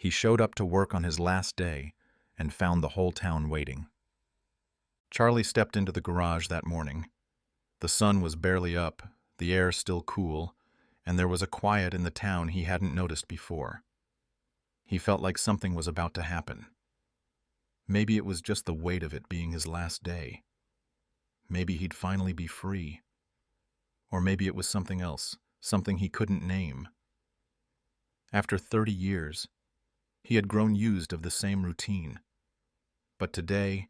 He showed up to work on his last day and found the whole town waiting. Charlie stepped into the garage that morning. The sun was barely up, the air still cool, and there was a quiet in the town he hadn't noticed before. He felt like something was about to happen. Maybe it was just the weight of it being his last day. Maybe he'd finally be free. Or maybe it was something else, something he couldn't name. After 30 years, he had grown used of the same routine. But today,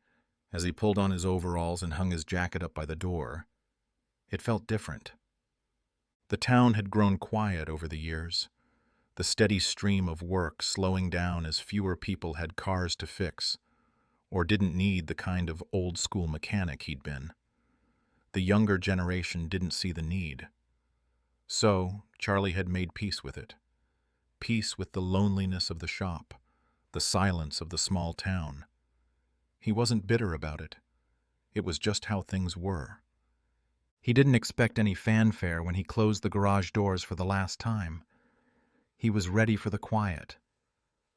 as he pulled on his overalls and hung his jacket up by the door, it felt different. The town had grown quiet over the years, the steady stream of work slowing down as fewer people had cars to fix, or didn't need the kind of old-school mechanic he'd been. The younger generation didn't see the need. So, Charlie had made peace with it. Peace with the loneliness of the shop, the silence of the small town. He wasn't bitter about it. It was just how things were. He didn't expect any fanfare when he closed the garage doors for the last time. He was ready for the quiet,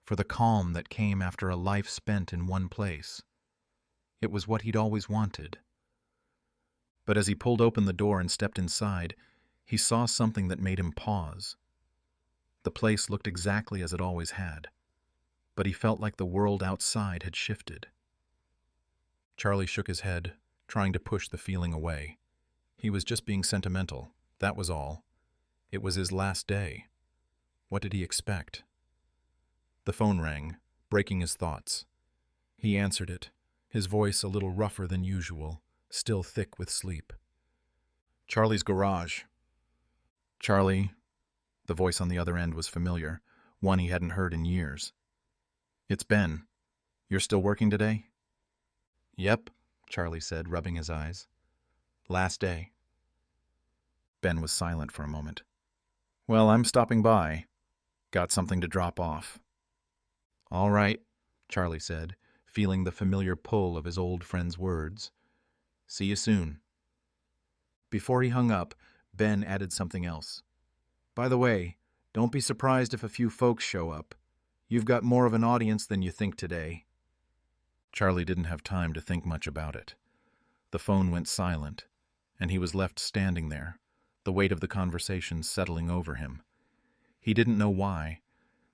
for the calm that came after a life spent in one place. It was what he'd always wanted. But as he pulled open the door and stepped inside, he saw something that made him pause. The place looked exactly as it always had, but he felt like the world outside had shifted. Charlie shook his head, trying to push the feeling away. He was just being sentimental, that was all. It was his last day. What did he expect? The phone rang, breaking his thoughts. He answered it, his voice a little rougher than usual, still thick with sleep. Charlie's garage. Charlie, the voice on the other end was familiar, one he hadn't heard in years. It's Ben. You're still working today? Yep, Charlie said, rubbing his eyes. Last day. Ben was silent for a moment. Well, I'm stopping by. Got something to drop off. All right, Charlie said, feeling the familiar pull of his old friend's words. See you soon. Before he hung up, Ben added something else. By the way, don't be surprised if a few folks show up. You've got more of an audience than you think today. Charlie didn't have time to think much about it. The phone went silent, and he was left standing there, the weight of the conversation settling over him. He didn't know why,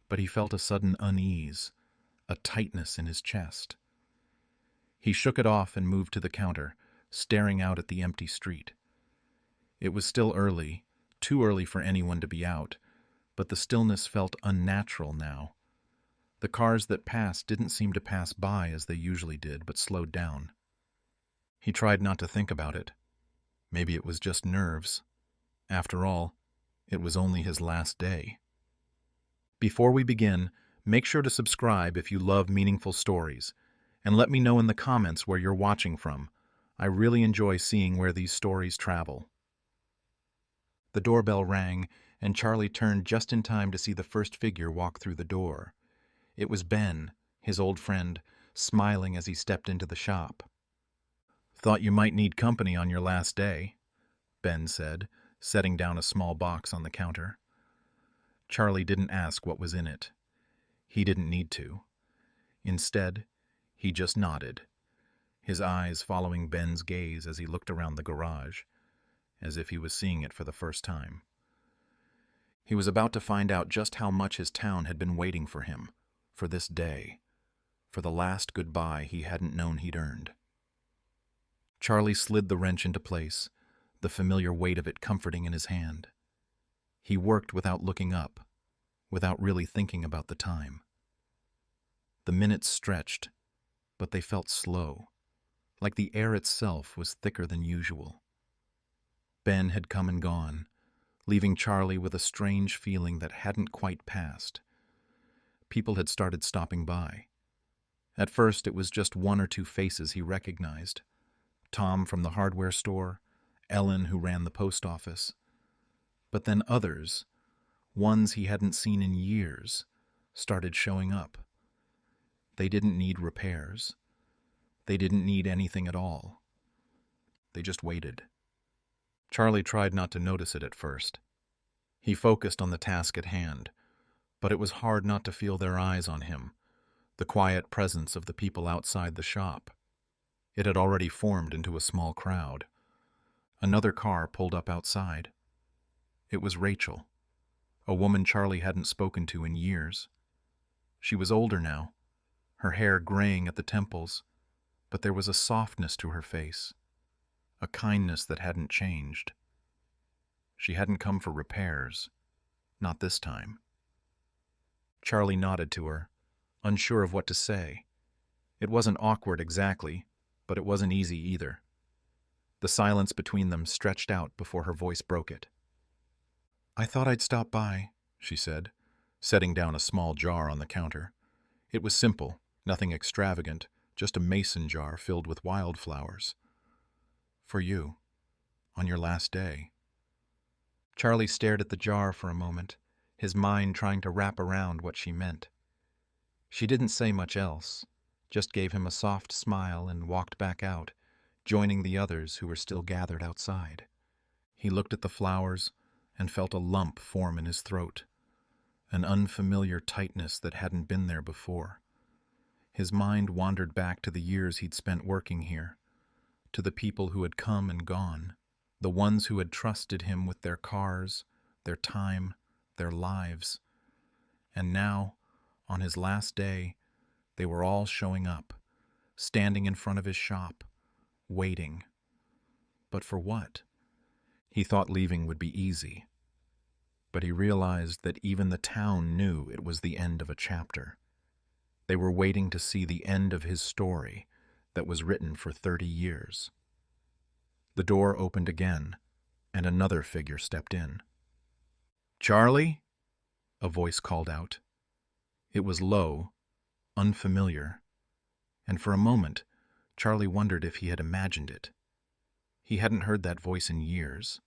but he felt a sudden unease, a tightness in his chest. He shook it off and moved to the counter, staring out at the empty street. It was still early, too early for anyone to be out, but the stillness felt unnatural now. The cars that passed didn't seem to pass by as they usually did, but slowed down. He tried not to think about it. Maybe it was just nerves. After all, it was only his last day. Before we begin, make sure to subscribe if you love meaningful stories, and let me know in the comments where you're watching from. I really enjoy seeing where these stories travel. The doorbell rang, and Charlie turned just in time to see the first figure walk through the door. It was Ben, his old friend, smiling as he stepped into the shop. Thought you might need company on your last day, Ben said, setting down a small box on the counter. Charlie didn't ask what was in it. He didn't need to. Instead, he just nodded, his eyes following Ben's gaze as he looked around the garage, as if he was seeing it for the first time. He was about to find out just how much his town had been waiting for him, for this day, for the last goodbye he hadn't known he'd earned. Charlie slid the wrench into place, the familiar weight of it comforting in his hand. He worked without looking up, without really thinking about the time. The minutes stretched, but they felt slow, like the air itself was thicker than usual. Ben had come and gone, leaving Charlie with a strange feeling that hadn't quite passed. People had started stopping by. At first, it was just one or two faces he recognized. Tom from the hardware store, Ellen who ran the post office. But then others, ones he hadn't seen in years, started showing up. They didn't need repairs. They didn't need anything at all. They just waited. Charlie tried not to notice it at first. He focused on the task at hand, But it was hard not to feel their eyes on him, the quiet presence of the people outside the shop. It had already formed into a small crowd. Another car pulled up outside. It was Rachel, a woman Charlie hadn't spoken to in years. She was older now, her hair graying at the temples, but there was a softness to her face, a kindness that hadn't changed. She hadn't come for repairs, not this time. Charlie nodded to her, unsure of what to say. It wasn't awkward exactly, but it wasn't easy either. The silence between them stretched out before her voice broke it. "I thought I'd stop by," she said, setting down a small jar on the counter. It was simple, nothing extravagant, just a mason jar filled with wildflowers. "For you, on your last day." Charlie stared at the jar for a moment, his mind trying to wrap around what she meant. She didn't say much else, just gave him a soft smile and walked back out, joining the others who were still gathered outside. He looked at the flowers and felt a lump form in his throat, an unfamiliar tightness that hadn't been there before. His mind wandered back to the years he'd spent working here, to the people who had come and gone, the ones who had trusted him with their cars, their time, their lives. And now, on his last day, they were all showing up, standing in front of his shop, waiting. But for what? He thought leaving would be easy. But he realized that even the town knew it was the end of a chapter. They were waiting to see the end of his story that was written for 30 years. The door opened again, and another figure stepped in. "Charlie?" a voice called out. It was low, unfamiliar, and for a moment, Charlie wondered if he had imagined it. He hadn't heard that voice in years.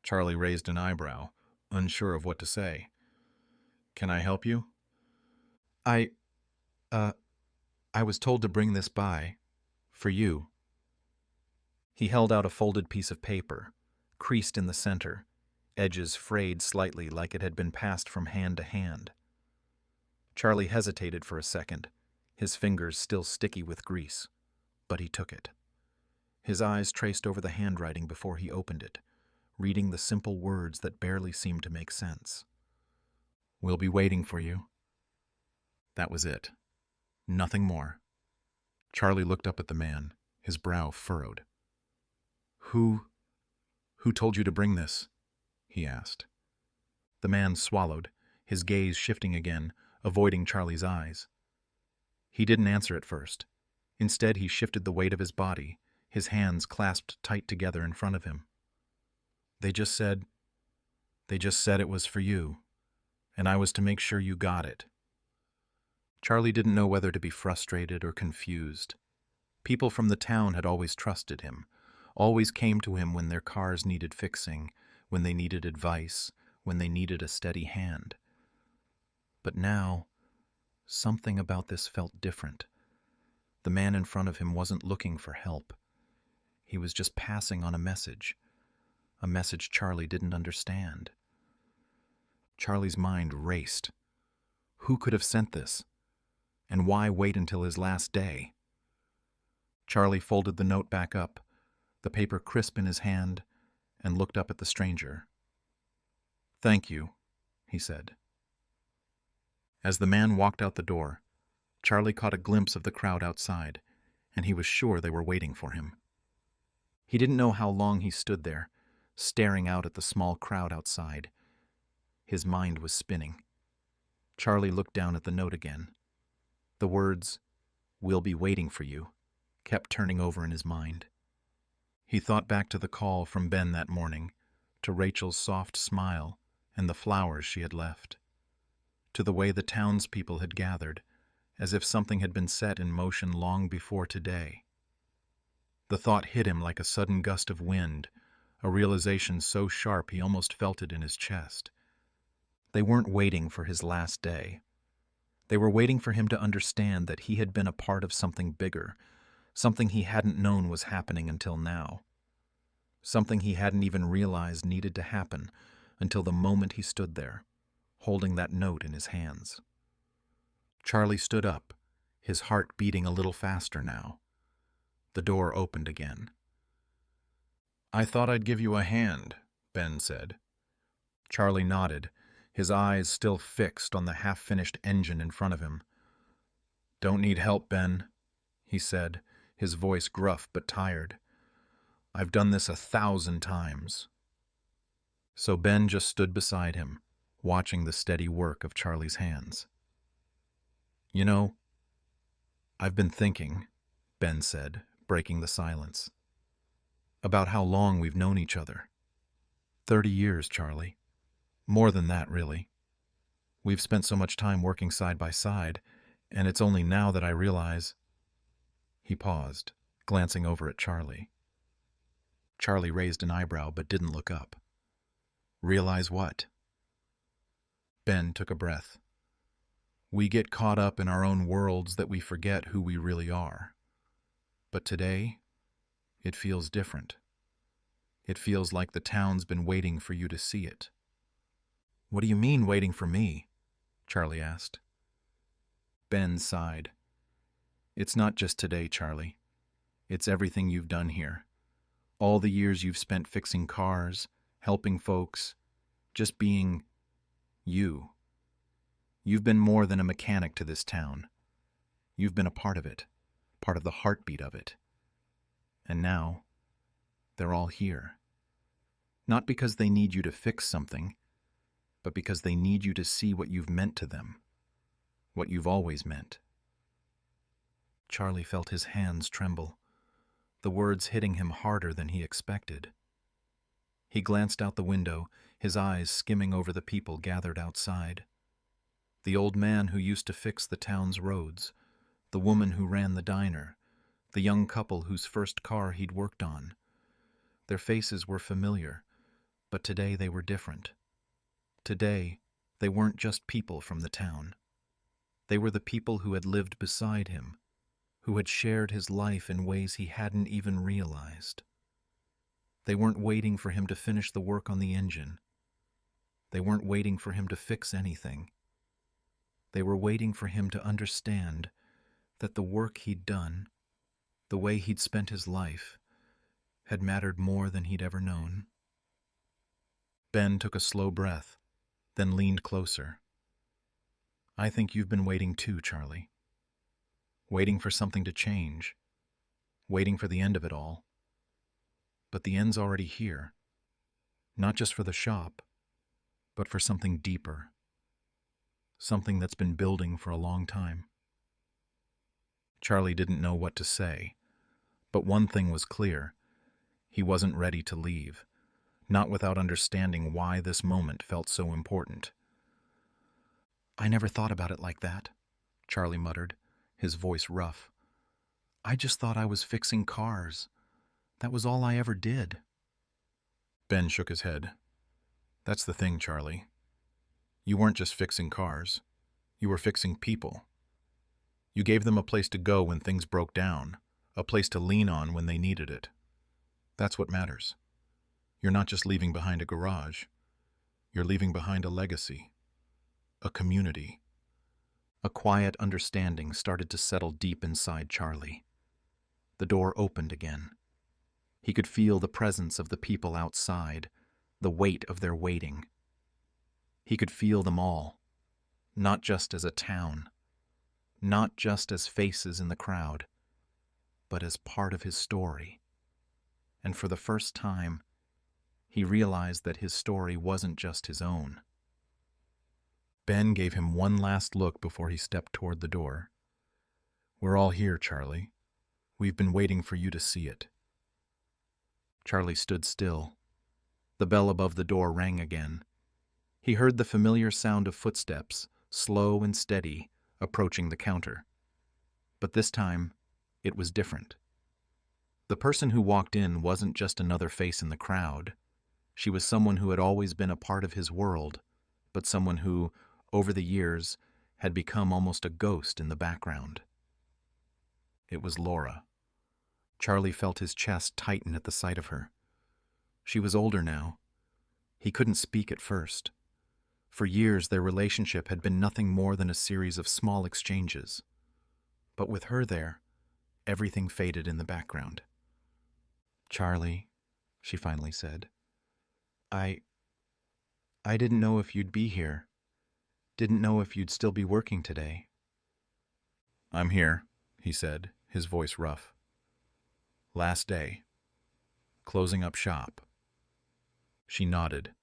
Charlie raised an eyebrow, unsure of what to say. "Can I help you?" I was told to bring this by, for you." He held out a folded piece of paper, creased in the center, edges frayed slightly like it had been passed from hand to hand. Charlie hesitated for a second, his fingers still sticky with grease, but he took it. His eyes traced over the handwriting before he opened it, reading the simple words that barely seemed to make sense. "We'll be waiting for you." That was it. Nothing more. Charlie looked up at the man, his brow furrowed. Who told you to bring this?" he asked. The man swallowed, his gaze shifting again, avoiding Charlie's eyes. He didn't answer at first. Instead, he shifted the weight of his body, his hands clasped tight together in front of him. They just said it was for you, and I was to make sure you got it." Charlie didn't know whether to be frustrated or confused. People from the town had always trusted him, always came to him when their cars needed fixing, when they needed advice, when they needed a steady hand. But now, something about this felt different. The man in front of him wasn't looking for help. He was just passing on a message Charlie didn't understand. Charlie's mind raced. Who could have sent this? And why wait until his last day? Charlie folded the note back up, the paper crisp in his hand, and looked up at the stranger. "Thank you," he said. As the man walked out the door, Charlie caught a glimpse of the crowd outside, and he was sure they were waiting for him. He didn't know how long he stood there, staring out at the small crowd outside. His mind was spinning. Charlie looked down at the note again. The words, "We'll be waiting for you," kept turning over in his mind. He thought back to the call from Ben that morning, to Rachel's soft smile and the flowers she had left, to the way the townspeople had gathered, as if something had been set in motion long before today. The thought hit him like a sudden gust of wind, a realization so sharp he almost felt it in his chest. They weren't waiting for his last day. They were waiting for him to understand that he had been a part of something bigger, something he hadn't known was happening until now. Something he hadn't even realized needed to happen until the moment he stood there, holding that note in his hands. Charlie stood up, his heart beating a little faster now. The door opened again. "I thought I'd give you a hand," Ben said. Charlie nodded, his eyes still fixed on the half-finished engine in front of him. "Don't need help, Ben," he said, his voice gruff but tired. "I've done this 1,000 times." So Ben just stood beside him, watching the steady work of Charlie's hands. "You know, I've been thinking," Ben said, breaking the silence, "about how long we've known each other. 30 years, Charlie. More than that, really. We've spent so much time working side by side, and it's only now that I realize—" He paused, glancing over at Charlie. Charlie raised an eyebrow but didn't look up. "Realize what?" Ben took a breath. "We get caught up in our own worlds that we forget who we really are. But today, it feels different. It feels like the town's been waiting for you to see it." "What do you mean, waiting for me?" Charlie asked. Ben sighed. "It's not just today, Charlie. It's everything you've done here. All the years you've spent fixing cars, helping folks, just being you. You've been more than a mechanic to this town. You've been a part of it, part of the heartbeat of it. And now, they're all here. Not because they need you to fix something, but because they need you to see what you've meant to them, what you've always meant." Charlie felt his hands tremble, the words hitting him harder than he expected. He glanced out the window, his eyes skimming over the people gathered outside. The old man who used to fix the town's roads, the woman who ran the diner, the young couple whose first car he'd worked on. Their faces were familiar, but today they were different. Today, they weren't just people from the town. They were the people who had lived beside him, who had shared his life in ways he hadn't even realized. They weren't waiting for him to finish the work on the engine. They weren't waiting for him to fix anything. They were waiting for him to understand that the work he'd done, the way he'd spent his life, had mattered more than he'd ever known. Ben took a slow breath, then leaned closer. "I think you've been waiting too, Charlie. Waiting for something to change. Waiting for the end of it all. But the end's already here. Not just for the shop, but for something deeper. Something that's been building for a long time." Charlie didn't know what to say, but one thing was clear. He wasn't ready to leave, not without understanding why this moment felt so important. "I never thought about it like that," Charlie muttered, his voice rough. "I just thought I was fixing cars. That was all I ever did." Ben shook his head. "That's the thing, Charlie. You weren't just fixing cars. You were fixing people. You gave them a place to go when things broke down, a place to lean on when they needed it. That's what matters. You're not just leaving behind a garage. You're leaving behind a legacy, a community." A quiet understanding started to settle deep inside Charlie. The door opened again. He could feel the presence of the people outside, the weight of their waiting. He could feel them all, not just as a town, not just as faces in the crowd, but as part of his story. And for the first time, he realized that his story wasn't just his own. Ben gave him one last look before he stepped toward the door. "We're all here, Charlie. We've been waiting for you to see it." Charlie stood still. The bell above the door rang again. He heard the familiar sound of footsteps, slow and steady, approaching the counter. But this time, it was different. The person who walked in wasn't just another face in the crowd. She was someone who had always been a part of his world, but someone who, over the years, had become almost a ghost in the background. It was Laura. Charlie felt his chest tighten at the sight of her. She was older now. He couldn't speak at first. For years, their relationship had been nothing more than a series of small exchanges. But with her there, everything faded in the background. "Charlie," she finally said, I didn't know if you'd be here. Didn't know if you'd still be working today." "I'm here," he said, his voice rough. "Last day. Closing up shop." She nodded,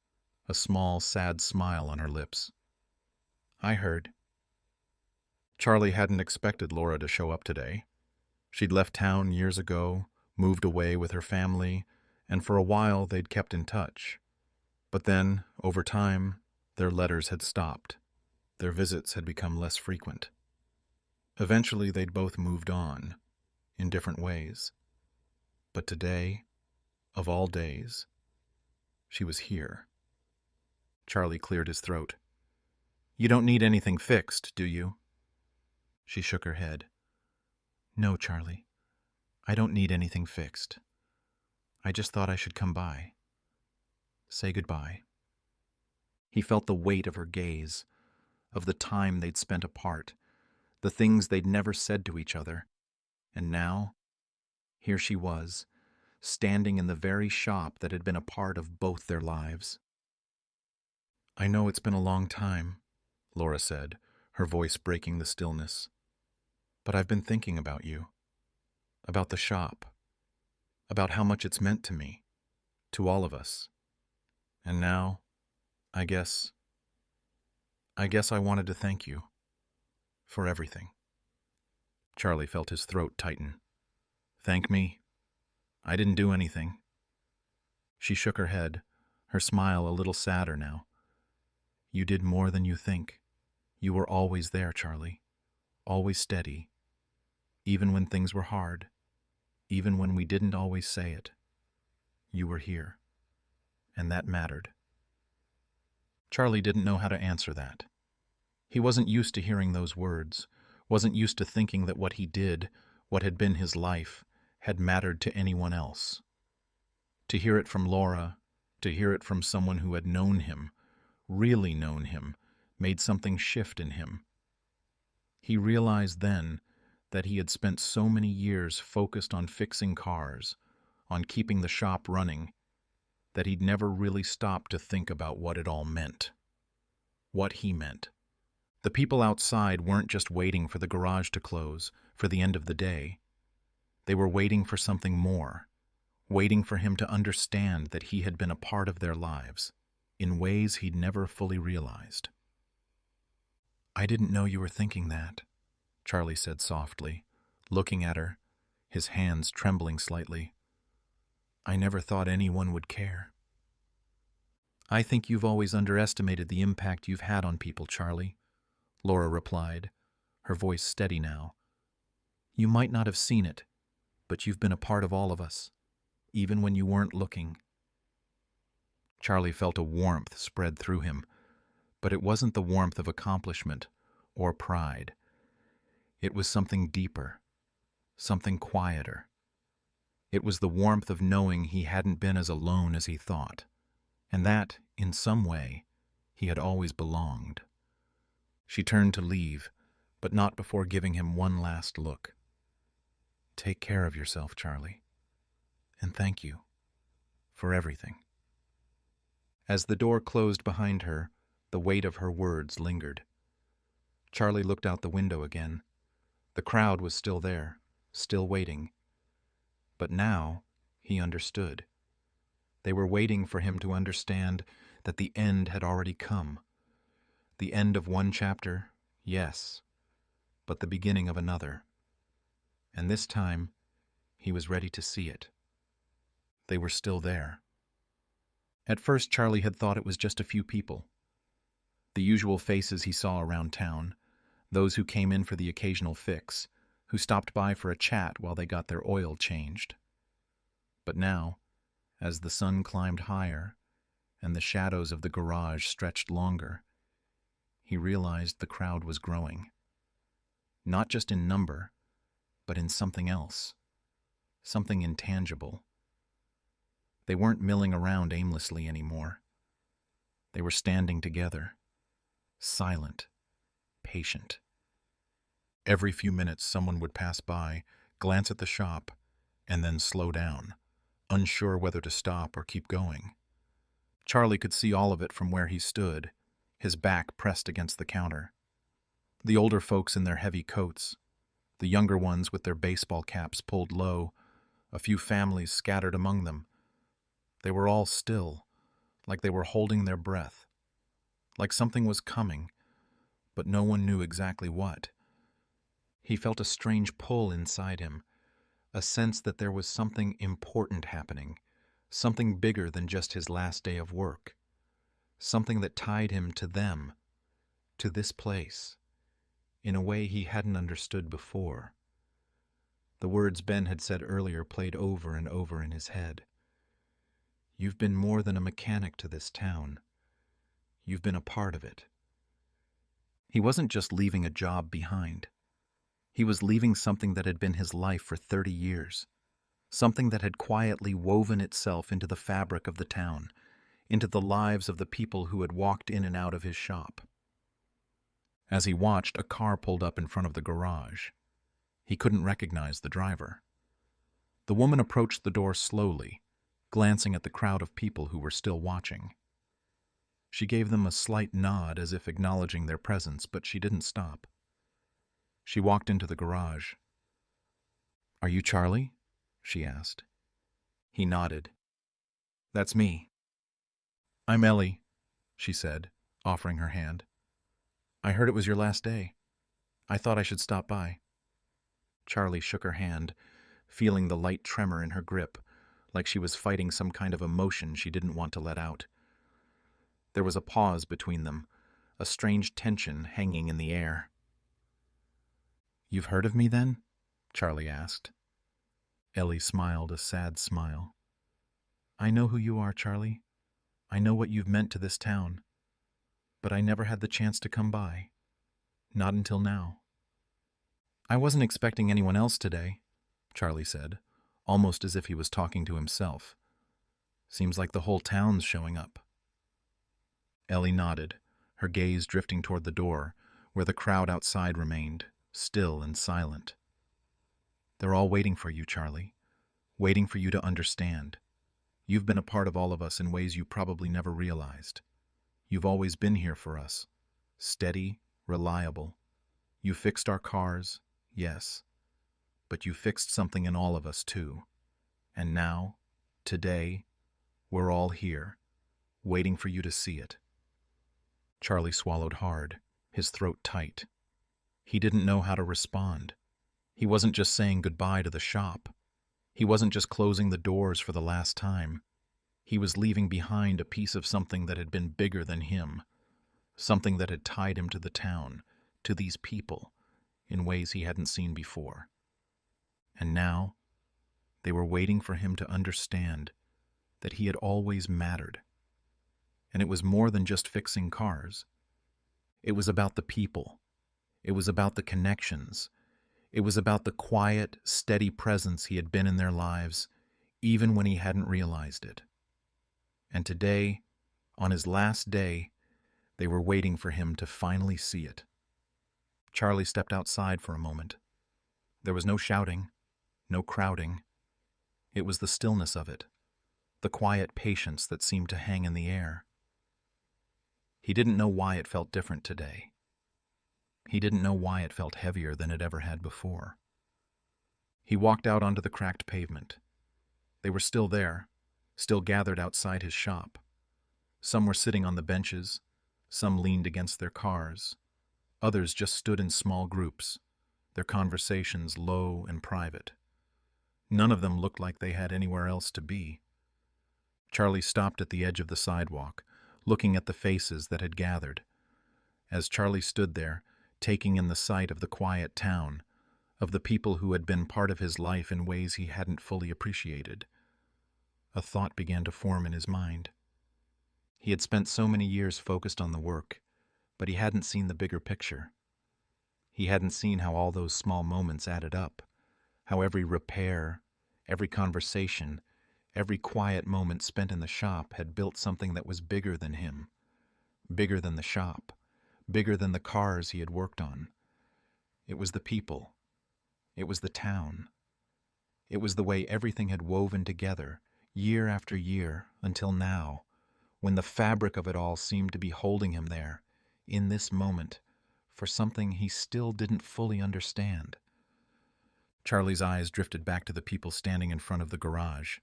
a small, sad smile on her lips. "I heard." Charlie hadn't expected Laura to show up today. She'd left town years ago, moved away with her family, and for a while they'd kept in touch. But then, over time, their letters had stopped. Their visits had become less frequent. Eventually, they'd both moved on, in different ways. But today, of all days, she was here. Charlie cleared his throat. "You don't need anything fixed, do you?" She shook her head. "No, Charlie. I don't need anything fixed. I just thought I should come by. Say goodbye." He felt the weight of her gaze, of the time they'd spent apart, the things they'd never said to each other. And now, here she was, standing in the very shop that had been a part of both their lives. "I know it's been a long time," Laura said, her voice breaking the stillness. "But I've been thinking about you, about the shop, about how much it's meant to me, to all of us. And now, I guess I wanted to thank you for everything." Charlie felt his throat tighten. "Thank me? I didn't do anything." She shook her head, her smile a little sadder now. "You did more than you think. You were always there, Charlie. Always steady. Even when things were hard. Even when we didn't always say it. You were here. And that mattered." Charlie didn't know how to answer that. He wasn't used to hearing those words, wasn't used to thinking that what he did, what had been his life, had mattered to anyone else. To hear it from Laura, to hear it from someone who had known him, really known him, made something shift in him. He realized then that he had spent so many years focused on fixing cars, on keeping the shop running, that he'd never really stopped to think about what it all meant. What he meant. The people outside weren't just waiting for the garage to close, for the end of the day. They were waiting for something more, waiting for him to understand that he had been a part of their lives, in ways he'd never fully realized. "I didn't know you were thinking that," Charlie said softly, looking at her, his hands trembling slightly. "I never thought anyone would care." "I think you've always underestimated the impact you've had on people, Charlie," Laura replied, her voice steady now. "You might not have seen it, but you've been a part of all of us, even when you weren't looking." Charlie felt a warmth spread through him, but it wasn't the warmth of accomplishment or pride. It was something deeper, something quieter. It was the warmth of knowing he hadn't been as alone as he thought, and that, in some way, he had always belonged. She turned to leave, but not before giving him one last look. "Take care of yourself, Charlie, and thank you for everything." As the door closed behind her, the weight of her words lingered. Charlie looked out the window again. The crowd was still there, still waiting. But now he understood. They were waiting for him to understand that the end had already come. The end of one chapter, yes, but the beginning of another. And this time, he was ready to see it. They were still there. At first, Charlie had thought it was just a few people. The usual faces he saw around town, those who came in for the occasional fix, who stopped by for a chat while they got their oil changed. But now, as the sun climbed higher and the shadows of the garage stretched longer, he realized the crowd was growing. Not just in number, but in something else, something intangible. They weren't milling around aimlessly anymore. They were standing together, silent, patient. Every few minutes someone would pass by, glance at the shop, and then slow down, unsure whether to stop or keep going. Charlie could see all of it from where he stood, his back pressed against the counter. The older folks in their heavy coats, the younger ones with their baseball caps pulled low, a few families scattered among them. They were all still, like they were holding their breath, like something was coming, but no one knew exactly what. He felt a strange pull inside him, a sense that there was something important happening, something bigger than just his last day of work, something that tied him to them, to this place, in a way he hadn't understood before. The words Ben had said earlier played over and over in his head. You've been more than a mechanic to this town. You've been a part of it. He wasn't just leaving a job behind. He was leaving something that had been his life for 30 years, something that had quietly woven itself into the fabric of the town, into the lives of the people who had walked in and out of his shop. As he watched, a car pulled up in front of the garage. He couldn't recognize the driver. The woman approached the door slowly, glancing at the crowd of people who were still watching. She gave them a slight nod as if acknowledging their presence, but she didn't stop. She walked into the garage. "Are you Charlie?" she asked. He nodded. "That's me." "I'm Ellie," she said, offering her hand. "I heard it was your last day. I thought I should stop by." Charlie shook her hand, feeling the light tremor in her grip, like she was fighting some kind of emotion she didn't want to let out. There was a pause between them, a strange tension hanging in the air. "You've heard of me, then?" Charlie asked. Ellie smiled a sad smile. "I know who you are, Charlie. I know what you've meant to this town. But I never had the chance to come by. Not until now." "I wasn't expecting anyone else today," Charlie said, almost as if he was talking to himself. "Seems like the whole town's showing up." Ellie nodded, her gaze drifting toward the door, where the crowd outside remained, still and silent. "They're all waiting for you, Charlie. Waiting for you to understand. You've been a part of all of us in ways you probably never realized. You've always been here for us. Steady, reliable. You fixed our cars, yes. But you fixed something in all of us, too. And now, today, we're all here, waiting for you to see it." Charlie swallowed hard, his throat tight. He didn't know how to respond. He wasn't just saying goodbye to the shop. He wasn't just closing the doors for the last time. He was leaving behind a piece of something that had been bigger than him, something that had tied him to the town, to these people, in ways he hadn't seen before. And now, they were waiting for him to understand that he had always mattered. And it was more than just fixing cars. It was about the people. It was about the connections. It was about the quiet, steady presence he had been in their lives, even when he hadn't realized it. And today, on his last day, they were waiting for him to finally see it. Charlie stepped outside for a moment. There was no shouting, no crowding. It was the stillness of it, the quiet patience that seemed to hang in the air. He didn't know why it felt different today. He didn't know why it felt heavier than it ever had before. He walked out onto the cracked pavement. They were still there, still gathered outside his shop. Some were sitting on the benches, some leaned against their cars. Others just stood in small groups, their conversations low and private. None of them looked like they had anywhere else to be. Charlie stopped at the edge of the sidewalk, looking at the faces that had gathered. As Charlie stood there, taking in the sight of the quiet town, of the people who had been part of his life in ways he hadn't fully appreciated, a thought began to form in his mind. He had spent so many years focused on the work, but he hadn't seen the bigger picture. He hadn't seen how all those small moments added up, how every repair, every conversation, every quiet moment spent in the shop had built something that was bigger than him, bigger than the shop, bigger than the cars he had worked on. It was the people. It was the town. It was the way everything had woven together, year after year, until now, when the fabric of it all seemed to be holding him there, in this moment, for something he still didn't fully understand. Charlie's eyes drifted back to the people standing in front of the garage,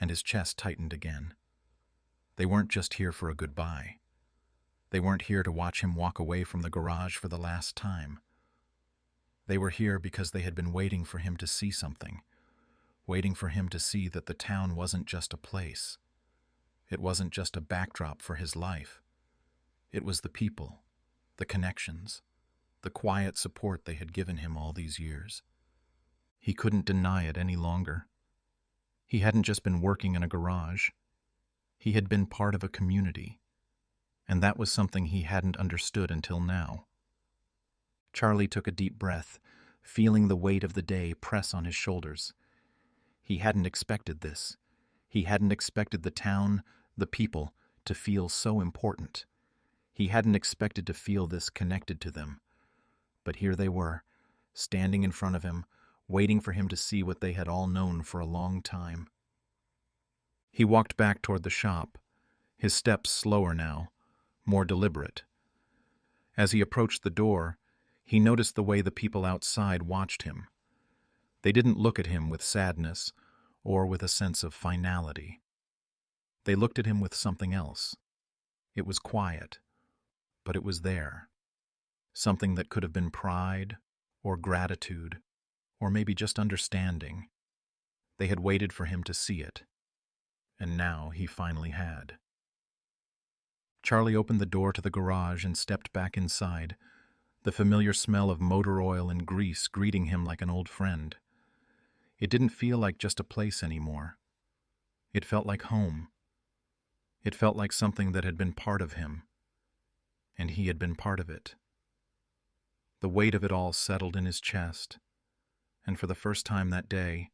and his chest tightened again. They weren't just here for a goodbye. They weren't here to watch him walk away from the garage for the last time. They were here because they had been waiting for him to see something, waiting for him to see that the town wasn't just a place. It wasn't just a backdrop for his life. It was the people, the connections, the quiet support they had given him all these years. He couldn't deny it any longer. He hadn't just been working in a garage. He had been part of a community, and that was something he hadn't understood until now. Charlie took a deep breath, feeling the weight of the day press on his shoulders. He hadn't expected this. He hadn't expected the town, the people, to feel so important. He hadn't expected to feel this connected to them. But here they were, standing in front of him, waiting for him to see what they had all known for a long time. He walked back toward the shop, his steps slower now, more deliberate. As he approached the door, he noticed the way the people outside watched him. They didn't look at him with sadness or with a sense of finality. They looked at him with something else. It was quiet, but it was there. Something that could have been pride or gratitude or maybe just understanding. They had waited for him to see it, and now he finally had. Charlie opened the door to the garage and stepped back inside, the familiar smell of motor oil and grease greeting him like an old friend. It didn't feel like just a place anymore. It felt like home. It felt like something that had been part of him, and he had been part of it. The weight of it all settled in his chest, and for the first time that day,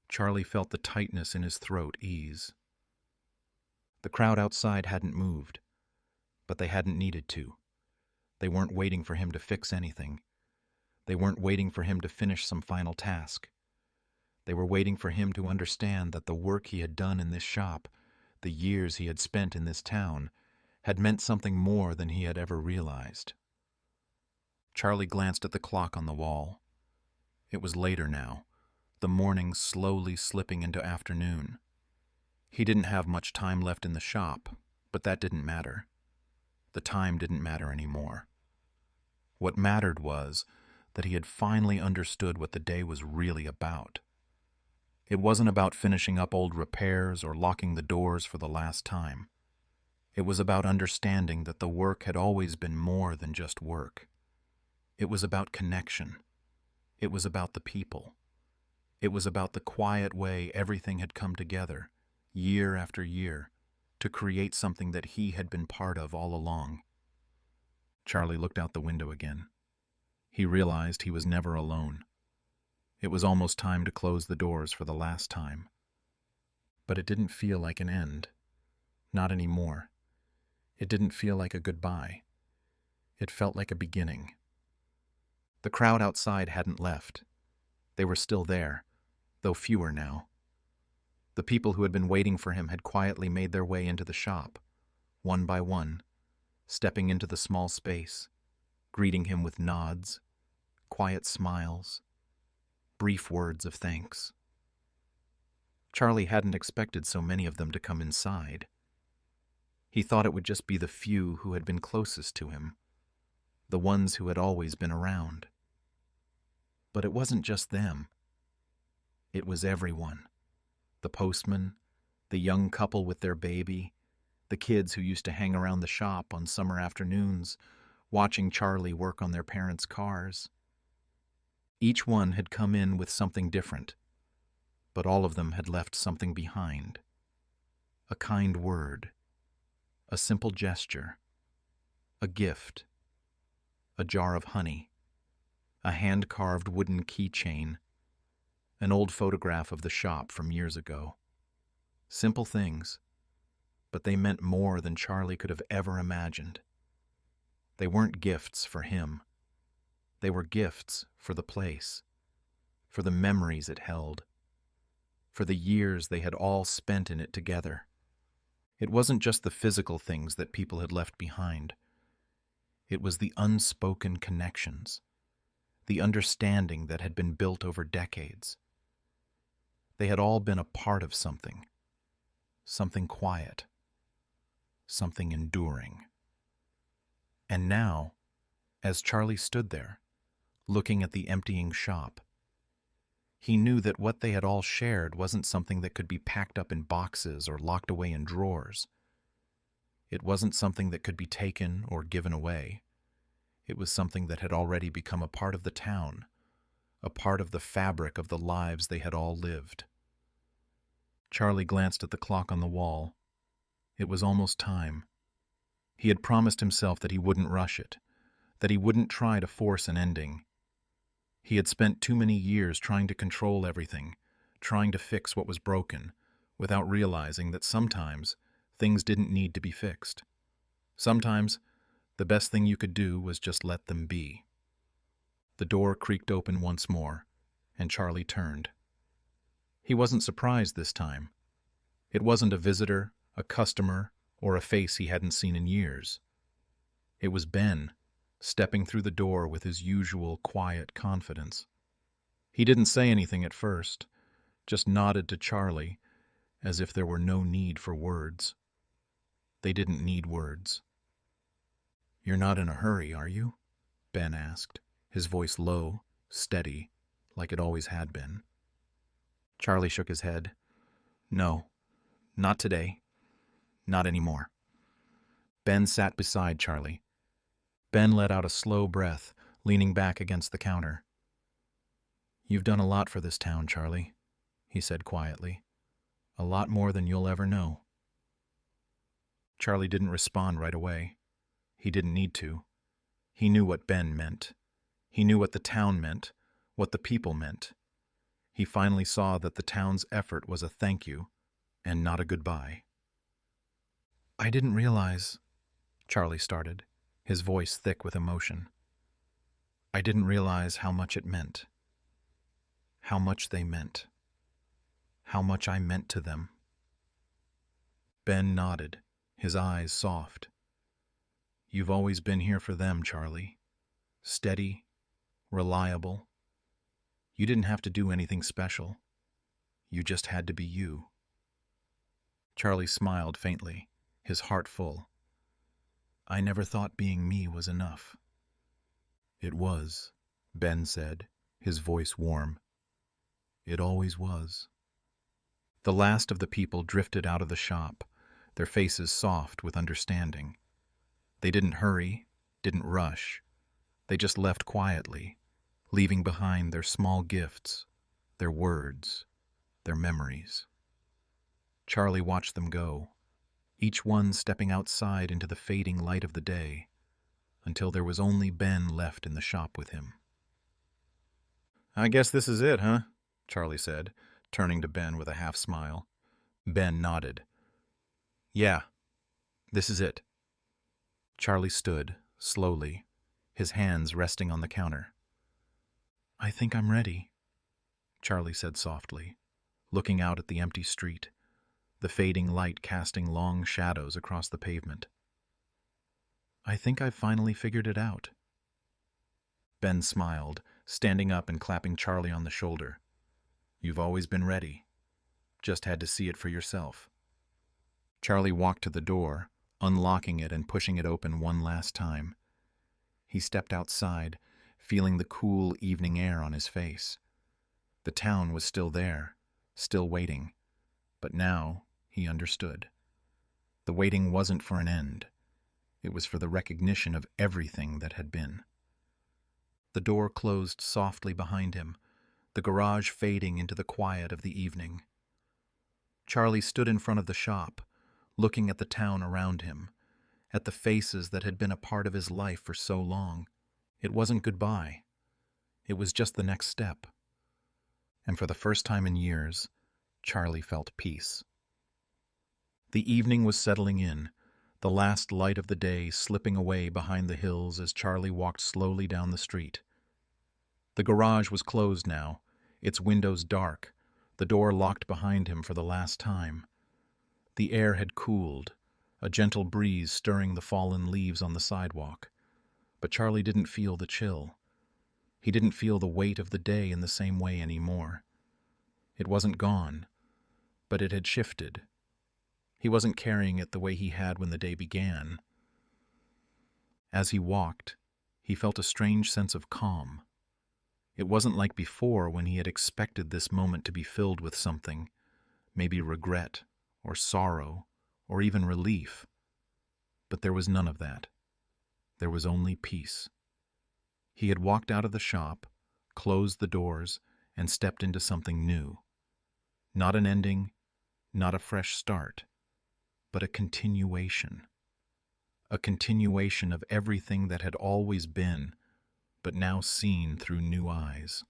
Charlie felt the tightness in his throat ease. The crowd outside hadn't moved, but they hadn't needed to. They weren't waiting for him to fix anything. They weren't waiting for him to finish some final task. They were waiting for him to understand that the work he had done in this shop, the years he had spent in this town, had meant something more than he had ever realized. Charlie glanced at the clock on the wall. It was later now, the morning slowly slipping into afternoon. He didn't have much time left in the shop, but that didn't matter. The time didn't matter anymore. What mattered was that he had finally understood what the day was really about. It wasn't about finishing up old repairs or locking the doors for the last time. It was about understanding that the work had always been more than just work. It was about connection. It was about the people. It was about the quiet way everything had come together, year after year, to create something that he had been part of all along. Charlie looked out the window again. He realized he was never alone. It was almost time to close the doors for the last time. But it didn't feel like an end. Not anymore. It didn't feel like a goodbye. It felt like a beginning. The crowd outside hadn't left. They were still there, though fewer now. The people who had been waiting for him had quietly made their way into the shop, one by one, stepping into the small space, greeting him with nods, quiet smiles, brief words of thanks. Charlie hadn't expected so many of them to come inside. He thought it would just be the few who had been closest to him, the ones who had always been around. But it wasn't just them. It was everyone. The postman, the young couple with their baby, the kids who used to hang around the shop on summer afternoons, watching Charlie work on their parents' cars. Each one had come in with something different, but all of them had left something behind. A kind word, a simple gesture, a gift, a jar of honey, a hand-carved wooden keychain, an old photograph of the shop from years ago. Simple things, but they meant more than Charlie could have ever imagined. They weren't gifts for him. They were gifts for the place, for the memories it held, for the years they had all spent in it together. It wasn't just the physical things that people had left behind. It was the unspoken connections, the understanding that had been built over decades. They had all been a part of something, something quiet, something enduring. And now, as Charlie stood there, looking at the emptying shop, he knew that what they had all shared wasn't something that could be packed up in boxes or locked away in drawers. It wasn't something that could be taken or given away. It was something that had already become a part of the town, a part of the fabric of the lives they had all lived. Charlie glanced at the clock on the wall. It was almost time. He had promised himself that he wouldn't rush it, that he wouldn't try to force an ending. He had spent too many years trying to control everything, trying to fix what was broken, without realizing that sometimes things didn't need to be fixed. Sometimes the best thing you could do was just let them be. The door creaked open once more, and Charlie turned. He wasn't surprised this time. It wasn't a visitor, a customer, or a face he hadn't seen in years. It was Ben, stepping through the door with his usual quiet confidence. He didn't say anything at first, just nodded to Charlie, as if there were no need for words. They didn't need words. "You're not in a hurry, are you?" Ben asked, his voice low, steady, like it always had been. Charlie shook his head. "No, not today. Not anymore." Ben sat beside Charlie. Ben let out a slow breath, leaning back against the counter. "You've done a lot for this town, Charlie," he said quietly. "A lot more than you'll ever know." Charlie didn't respond right away. He didn't need to. He knew what Ben meant. He knew what the town meant, what the people meant. He finally saw that the town's effort was a thank you and not a goodbye. "I didn't realize," Charlie started, his voice thick with emotion. "I didn't realize how much it meant. How much they meant. How much I meant to them." Ben nodded, his eyes soft. "You've always been here for them, Charlie. Steady, reliable. You didn't have to do anything special. You just had to be you." Charlie smiled faintly, his heart full. "I never thought being me was enough." "It was," Ben said, his voice warm. "It always was." The last of the people drifted out of the shop, their faces soft with understanding. They didn't hurry, didn't rush. They just left quietly, leaving behind their small gifts, their words, their memories. Charlie watched them go, each one stepping outside into the fading light of the day, until there was only Ben left in the shop with him. "I guess this is it, huh?" Charlie said, turning to Ben with a half smile. Ben nodded. "Yeah, this is it." Charlie stood, slowly, his hands resting on the counter. "I think I'm ready," Charlie said softly, looking out at the empty street, the fading light casting long shadows across the pavement. "I think I've finally figured it out." Ben smiled, standing up and clapping Charlie on the shoulder. "You've always been ready. Just had to see it for yourself." Charlie walked to the door, unlocking it and pushing it open one last time. He stepped outside, feeling the cool evening air on his face. The town was still there, still waiting, but now he understood. The waiting wasn't for an end. It was for the recognition of everything that had been. The door closed softly behind him, the garage fading into the quiet of the evening. Charlie stood in front of the shop, looking at the town around him, at the faces that had been a part of his life for so long. It wasn't goodbye. It was just the next step. And for the first time in years, Charlie felt peace. The evening was settling in, the last light of the day slipping away behind the hills as Charlie walked slowly down the street. The garage was closed now, its windows dark, the door locked behind him for the last time. The air had cooled, a gentle breeze stirring the fallen leaves on the sidewalk. But Charlie didn't feel the chill. He didn't feel the weight of the day in the same way anymore. It wasn't gone, but it had shifted. He wasn't carrying it the way he had when the day began. As he walked, he felt a strange sense of calm. It wasn't like before when he had expected this moment to be filled with something, maybe regret or sorrow or even relief. But there was none of that. There was only peace. He had walked out of the shop, closed the doors, and stepped into something new. Not an ending, not a fresh start, but a continuation. A continuation of everything that had always been, but now seen through new eyes.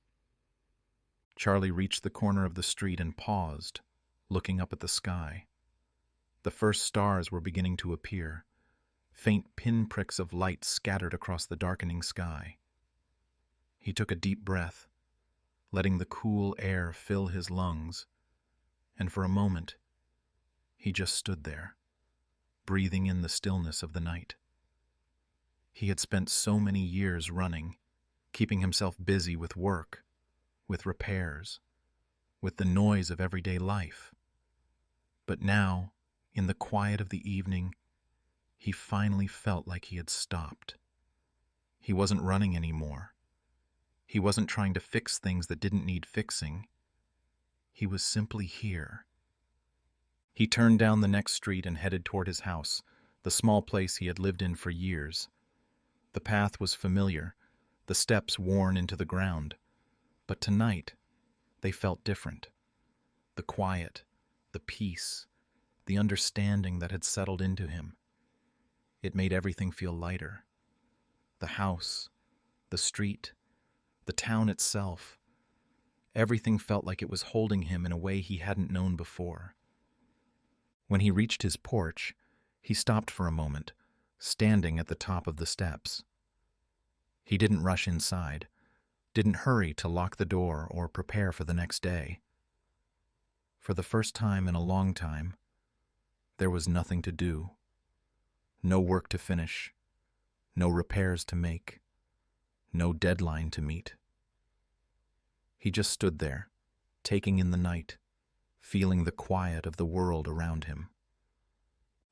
Charlie reached the corner of the street and paused, looking up at the sky. The first stars were beginning to appear, faint pinpricks of light scattered across the darkening sky. He took a deep breath, letting the cool air fill his lungs, and for a moment, he just stood there, breathing in the stillness of the night. He had spent so many years running, keeping himself busy with work, with repairs, with the noise of everyday life. But now, in the quiet of the evening, he finally felt like he had stopped. He wasn't running anymore. He wasn't trying to fix things that didn't need fixing. He was simply here. He turned down the next street and headed toward his house, the small place he had lived in for years. The path was familiar, the steps worn into the ground. But tonight, they felt different. The quiet, the peace, the understanding that had settled into him. It made everything feel lighter. The house, the street, the town itself. Everything felt like it was holding him in a way he hadn't known before. When he reached his porch, he stopped for a moment, standing at the top of the steps. He didn't rush inside, didn't hurry to lock the door or prepare for the next day. For the first time in a long time, there was nothing to do. No work to finish, no repairs to make, no deadline to meet. He just stood there, taking in the night, feeling the quiet of the world around him.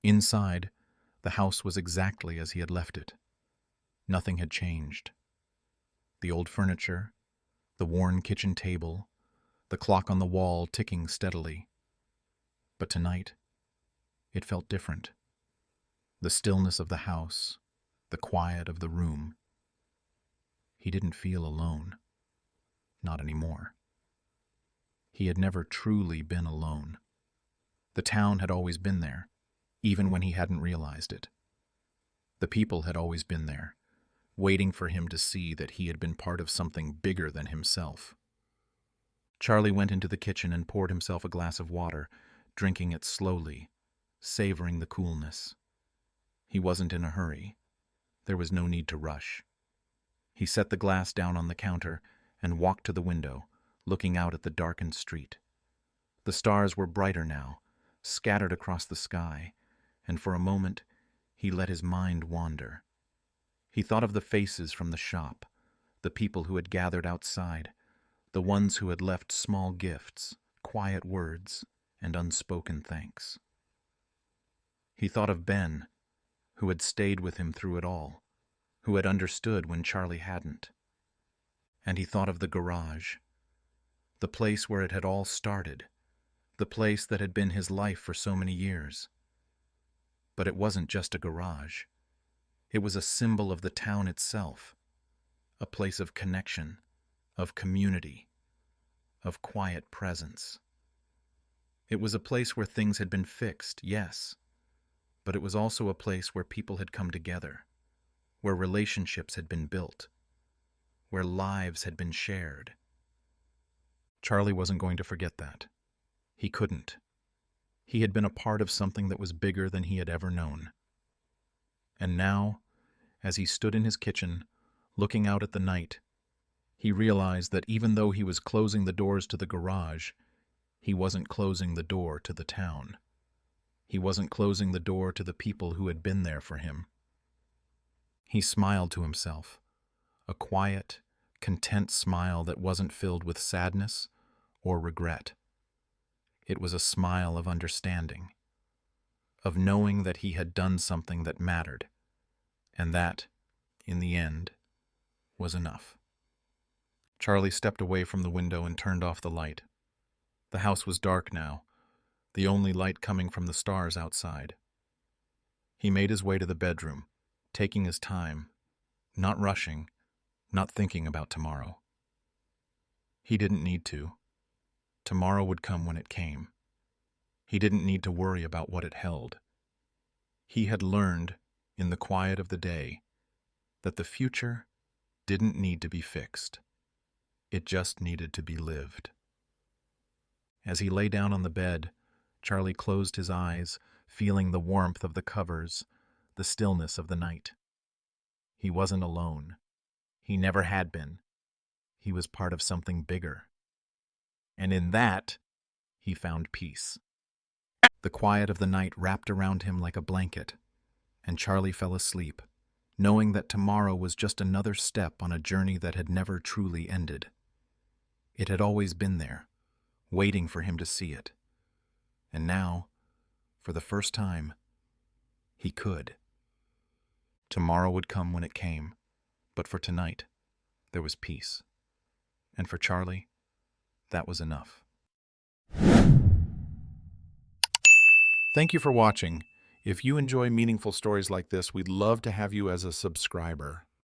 Inside, the house was exactly as he had left it. Nothing had changed. The old furniture, the worn kitchen table, the clock on the wall ticking steadily. But tonight, it felt different. The stillness of the house, the quiet of the room. He didn't feel alone. Not anymore. He had never truly been alone. The town had always been there, even when he hadn't realized it. The people had always been there, waiting for him to see that he had been part of something bigger than himself. Charlie went into the kitchen and poured himself a glass of water, drinking it slowly, savoring the coolness. He wasn't in a hurry. There was no need to rush. He set the glass down on the counter and walked to the window, looking out at the darkened street. The stars were brighter now, scattered across the sky, and for a moment he let his mind wander. He thought of the faces from the shop, the people who had gathered outside, the ones who had left small gifts, quiet words, and unspoken thanks. He thought of Ben, who had stayed with him through it all, who had understood when Charlie hadn't. And he thought of the garage, the place where it had all started, the place that had been his life for so many years. But it wasn't just a garage. It was a symbol of the town itself, a place of connection, of community, of quiet presence. It was a place where things had been fixed, yes, but it was also a place where people had come together, where relationships had been built, where lives had been shared. Charlie wasn't going to forget that. He couldn't. He had been a part of something that was bigger than he had ever known. And now, as he stood in his kitchen, looking out at the night, he realized that even though he was closing the doors to the garage, he wasn't closing the door to the town. He wasn't closing the door to the people who had been there for him. He smiled to himself, a quiet, content smile that wasn't filled with sadness or regret. It was a smile of understanding, of knowing that he had done something that mattered, and that, in the end, was enough. Charlie stepped away from the window and turned off the light. The house was dark now, the only light coming from the stars outside. He made his way to the bedroom, taking his time, not rushing, not thinking about tomorrow. He didn't need to. Tomorrow would come when it came. He didn't need to worry about what it held. He had learned, in the quiet of the day, that the future didn't need to be fixed. It just needed to be lived. As he lay down on the bed, Charlie closed his eyes, feeling the warmth of the covers, the stillness of the night. He wasn't alone. He never had been. He was part of something bigger. And in that, he found peace. The quiet of the night wrapped around him like a blanket, and Charlie fell asleep, knowing that tomorrow was just another step on a journey that had never truly ended. It had always been there, waiting for him to see it. And now, for the first time, he could. Tomorrow would come when it came, but for tonight, there was peace. And for Charlie, that was enough. Thank you for watching. If you enjoy meaningful stories like this, we'd love to have you as a subscriber.